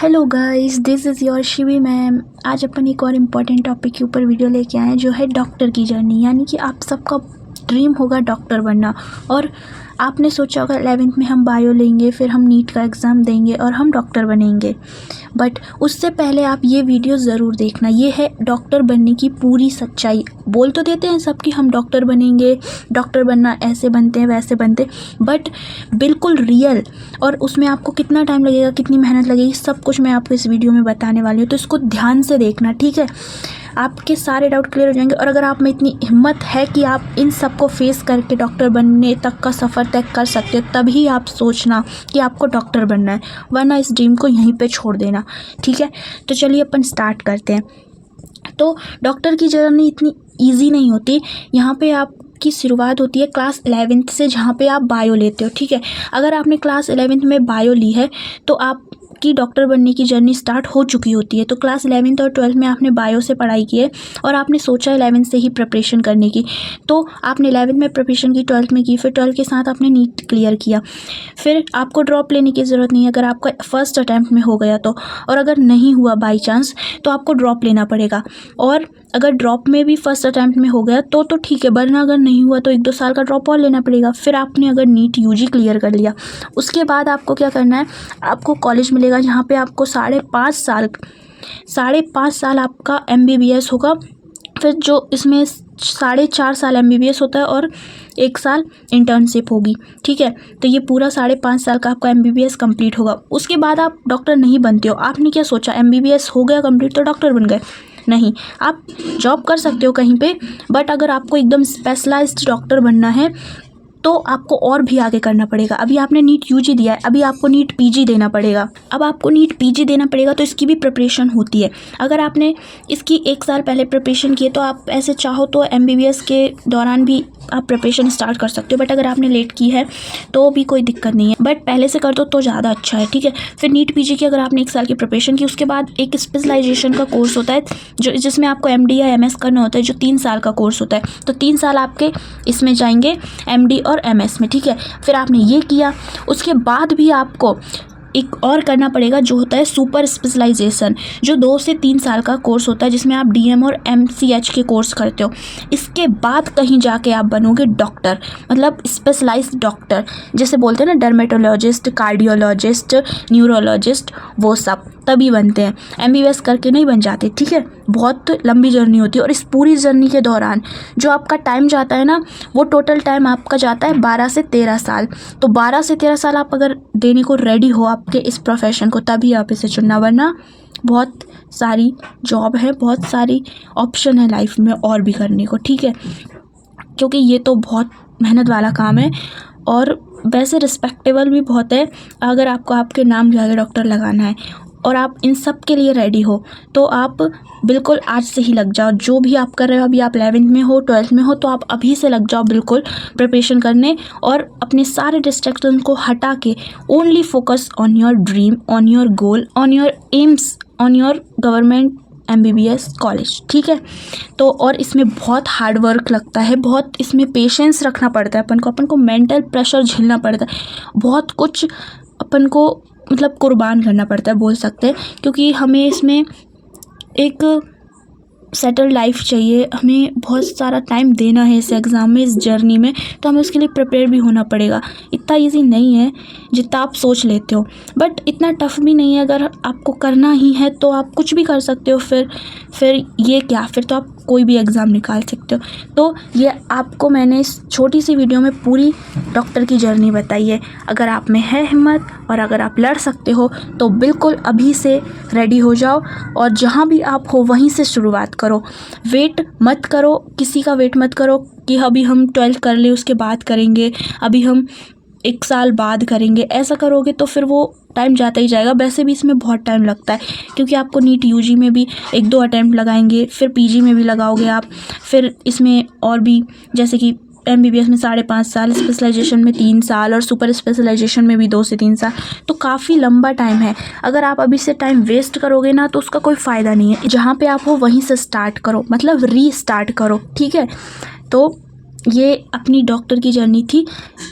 Hello guys, this is your Shivi ma'am. आज अपन एक और इम्पॉर्टेंट टॉपिक के ऊपर वीडियो लेके आए हैं जो है डॉक्टर की जर्नी। यानी कि आप सबका ड्रीम होगा डॉक्टर बनना। और आपने सोचा होगा 11th में हम बायो लेंगे, फिर हम नीट का एग्ज़ाम देंगे और हम डॉक्टर बनेंगे। बट उससे पहले आप ये वीडियो ज़रूर देखना। ये है डॉक्टर बनने की पूरी सच्चाई। बोल तो देते हैं सब कि हम डॉक्टर बनेंगे, डॉक्टर बनना ऐसे बनते हैं वैसे बनते, बट बिल्कुल रियल। और उसमें आपको कितना टाइम लगेगा, कितनी मेहनत लगेगी, सब कुछ मैं आपको इस वीडियो में बताने वाली हूँ। तो इसको ध्यान से देखना, ठीक है। आपके सारे डाउट क्लियर हो जाएंगे। और अगर आप में इतनी हिम्मत है कि आप इन सब को फेस करके डॉक्टर बनने तक का सफ़र तय कर सकते हो, तभी आप सोचना कि आपको डॉक्टर बनना है, वरना इस ड्रीम को यहीं पे छोड़ देना, ठीक है। तो चलिए अपन स्टार्ट करते हैं। तो डॉक्टर की जर्नी इतनी ईजी नहीं होती। यहाँ पे आप की शुरुआत होती है क्लास 11th से, जहाँ पे आप बायो लेते हो, ठीक है। अगर आपने क्लास 11th में बायो ली है तो आपकी डॉक्टर बनने की जर्नी स्टार्ट हो चुकी होती है। तो क्लास 11th और 12th में आपने बायो से पढ़ाई की है और आपने सोचा 11th से ही प्रिपरेशन करने की, तो आपने 11th में प्रिपरेशन की, 12th में की, फिर 12th के साथ आपने नीट क्लियर किया। फिर आपको ड्रॉप लेने की ज़रूरत नहीं है अगर आपका फर्स्ट अटैम्प्ट में हो गया तो। और अगर नहीं हुआ बाई चांस तो आपको ड्रॉप लेना पड़ेगा। और अगर ड्रॉप में भी फर्स्ट अटैम्प्ट में हो गया तो ठीक है, वरना अगर नहीं हुआ तो 1-2 साल का ड्रॉप और लेना पड़ेगा। फिर आपने अगर नीट यूजी क्लियर कर लिया, उसके बाद आपको क्या करना है, आपको कॉलेज मिलेगा जहाँ पे आपको 5.5 साल आपका MBBS होगा। फिर जो इसमें 4.5 साल MBBS होता है और 1 साल इंटर्नशिप होगी, ठीक है। तो ये पूरा 5.5 साल का आपका MBBS कंप्लीट होगा। उसके बाद आप डॉक्टर नहीं बनते हो। आपने क्या सोचा, MBBS हो गया कंप्लीट तो डॉक्टर बन गए? नहीं, आप जॉब कर सकते हो कहीं पे, बट अगर आपको एकदम स्पेशलाइज्ड डॉक्टर बनना है तो आपको और भी आगे करना पड़ेगा। अभी आपने नीट यूजी दिया है, अभी आपको नीट पीजी देना पड़ेगा। अब आपको नीट पीजी देना पड़ेगा तो इसकी भी प्रिपरेशन होती है। अगर आपने इसकी 1 साल पहले प्रिपरेशन की है तो आप ऐसे चाहो तो MBBS के दौरान भी आप प्रिपरेशन स्टार्ट कर सकते हो। बट अगर आपने लेट की है तो भी कोई दिक्कत नहीं है, बट पहले से कर दो तो ज़्यादा अच्छा है, ठीक है। फिर नीट पीजी की अगर आपने 1 साल की प्रिपरेशन की, उसके बाद एक स्पेशलाइजेशन का कोर्स होता है जिसमें आपको MD या MS करना होता है, जो 3 साल का कोर्स होता है। तो 3 साल आपके इसमें जाएंगे, MD और MS में, ठीक है। फिर आपने ये किया, उसके बाद भी आपको एक और करना पड़ेगा जो होता है सुपर स्पेशलाइजेशन, जो 2 से 3 साल का कोर्स होता है, जिसमें आप DM और MCH के कोर्स करते हो। इसके बाद कहीं जाके आप बनोगे डॉक्टर, मतलब स्पेशलाइज्ड डॉक्टर, जैसे बोलते हैं ना डर्मेटोलॉजिस्ट, कार्डियोलॉजिस्ट, न्यूरोलॉजिस्ट, वो सब तभी बनते हैं। MBBS करके नहीं बन जाते, ठीक है। बहुत लंबी जर्नी होती है और इस पूरी जर्नी के दौरान जो आपका टाइम जाता है ना, वो टोटल टाइम आपका जाता है 12 से 13 साल। तो 12 से 13 साल आप अगर देने को रेडी हो आपके इस प्रोफेशन को, तभी आप इसे चुनना, वरना बहुत सारी जॉब है, बहुत सारी ऑप्शन है लाइफ में और भी करने को, ठीक है। क्योंकि ये तो बहुत मेहनत वाला काम है और वैसे रिस्पेक्टेबल भी बहुत है। अगर आपको आपके नाम के आगे डॉक्टर लगाना है और आप इन सब के लिए रेडी हो तो आप बिल्कुल आज से ही लग जाओ। जो भी आप कर रहे हो, अभी आप 11th में हो, 12th में हो, तो आप अभी से लग जाओ बिल्कुल प्रिपरेशन करने और अपने सारे डिस्ट्रैक्शन को हटा के only focus on your dream, on your goal, on your AIIMS, on your government MBBS college, ठीक है। तो और इसमें बहुत हार्ड वर्क लगता है, बहुत इसमें पेशेंस रखना पड़ता है अपन को मेंटल प्रेशर झेलना पड़ता है, बहुत कुछ अपन को मतलब कुर्बान करना पड़ता है, बोल सकते हैं। क्योंकि हमें इसमें एक सेटल लाइफ चाहिए, हमें बहुत सारा टाइम देना है इस एग्ज़ाम में, इस जर्नी में, तो हमें उसके लिए प्रिपेयर भी होना पड़ेगा। इतना इजी नहीं है जितना आप सोच लेते हो, बट इतना टफ भी नहीं है। अगर आपको करना ही है तो आप कुछ भी कर सकते हो। फिर ये क्या, फिर तो आप कोई भी एग्ज़ाम निकाल सकते हो। तो ये आपको मैंने इस छोटी सी वीडियो में पूरी डॉक्टर की जर्नी बताई है। अगर आप में है हिम्मत और अगर आप लड़ सकते हो तो बिल्कुल अभी से रेडी हो जाओ और जहाँ भी आप हो वहीं से शुरुआत करो। वेट मत करो, किसी का वेट मत करो कि अभी हम 12th कर ले उसके बाद करेंगे, अभी हम 1 साल बाद करेंगे। ऐसा करोगे तो फिर वो टाइम जाता ही जाएगा। वैसे भी इसमें बहुत टाइम लगता है, क्योंकि आपको नीट यूजी में भी 1-2 अटैम्प्ट लगाएंगे, फिर पीजी में भी लगाओगे आप, फिर इसमें और भी जैसे कि MBBS में 5.5 साल, स्पेशलाइजेशन में 3 साल और सुपर स्पेशलाइजेशन में भी 2 से 3 साल। तो काफ़ी लंबा टाइम है। अगर आप अभी से टाइम वेस्ट करोगे ना तो उसका कोई फ़ायदा नहीं है। जहाँ पे आप हो वहीं से स्टार्ट करो, मतलब रीस्टार्ट करो, ठीक है। तो ये अपनी डॉक्टर की जर्नी थी।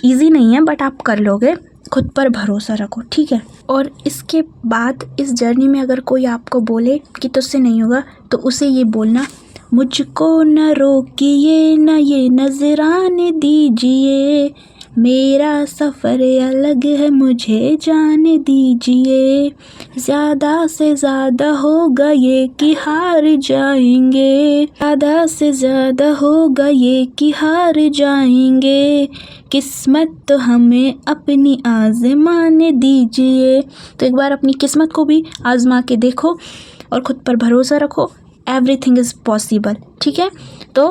ईजी नहीं है बट आप कर लोगे, खुद पर भरोसा रखो, ठीक है। और इसके बाद इस जर्नी में अगर कोई आपको बोले कि तुझसे नहीं होगा, तो उसे ये बोलना, मुझको न रोकिए, न ये नजराने दीजिए, मेरा सफ़र अलग है, मुझे जाने दीजिए, ज़्यादा से ज़्यादा होगा ये कि हार जाएंगे, ज़्यादा से ज़्यादा होगा ये कि हार जाएंगे, किस्मत तो हमें अपनी आज़माने दीजिए। तो एक बार अपनी किस्मत को भी आज़मा के देखो और ख़ुद पर भरोसा रखो, एवरीथिंग इज़ पॉसिबल, ठीक है। तो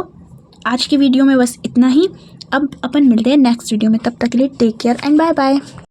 आज की वीडियो में बस इतना ही। अब अपन मिलते हैं नेक्स्ट वीडियो में, तब तक के लिए take care and bye bye.